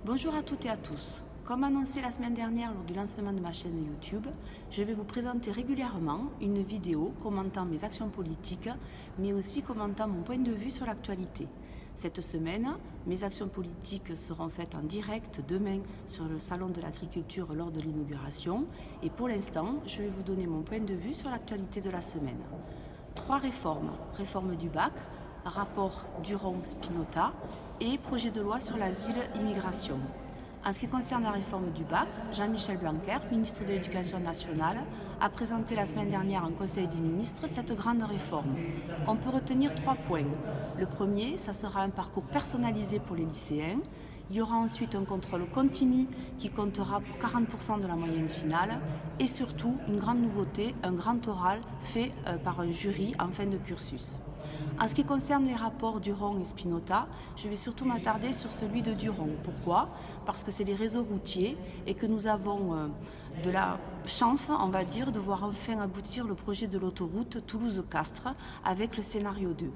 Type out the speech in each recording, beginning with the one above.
Bonjour à toutes et à tous. Comme annoncé la semaine dernière lors du lancement de ma chaîne YouTube, je vais vous présenter régulièrement une vidéo commentant mes actions politiques, mais aussi commentant mon point de vue sur l'actualité. Cette semaine, mes actions politiques seront faites en direct demain sur le Salon de l'Agriculture lors de l'inauguration. Et pour l'instant, je vais vous donner mon point de vue sur l'actualité de la semaine. 3 réformes. Réforme du bac, rapport Duron-Spinota et projet de loi sur l'asile-immigration. En ce qui concerne la réforme du bac, Jean-Michel Blanquer, ministre de l'Éducation nationale, a présenté la semaine dernière en Conseil des ministres cette grande réforme. On peut retenir 3 points. Le premier, ça sera un parcours personnalisé pour les lycéens. Il y aura ensuite un contrôle continu qui comptera pour 40% de la moyenne finale et surtout, une grande nouveauté, un grand oral fait par un jury en fin de cursus. En ce qui concerne les rapports Duron et Spinota, je vais surtout m'attarder sur celui de Duron. Pourquoi? Parce que c'est les réseaux routiers et que nous avons de la chance, on va dire, de voir enfin aboutir le projet de l'autoroute Toulouse-Castres avec le scénario 2.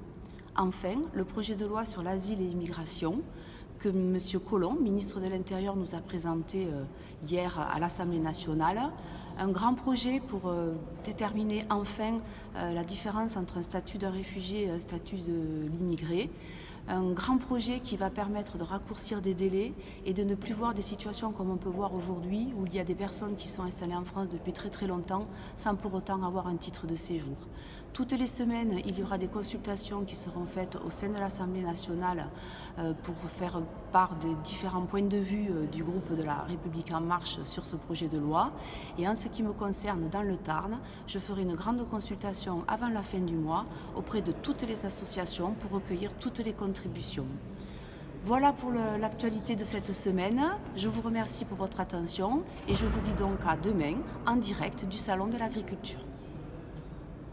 Enfin, le projet de loi sur l'asile et l'immigration que M. Collomb, ministre de l'Intérieur, nous a présenté hier à l'Assemblée nationale. Un grand projet pour déterminer enfin la différence entre un statut d'un réfugié et un statut de l'immigré. Un grand projet qui va permettre de raccourcir des délais et de ne plus voir des situations comme on peut voir aujourd'hui où il y a des personnes qui sont installées en France depuis très longtemps sans pour autant avoir un titre de séjour. Toutes les semaines, il y aura des consultations qui seront faites au sein de l'Assemblée nationale pour faire part des différents points de vue du groupe de la République En Marche sur ce projet de loi. Et en ce qui me concerne, dans le Tarn, je ferai une grande consultation avant la fin du mois auprès de toutes les associations pour recueillir toutes les contributions. Voilà pour l'actualité de cette semaine. Je vous remercie pour votre attention et je vous dis donc à demain en direct du Salon de l'Agriculture.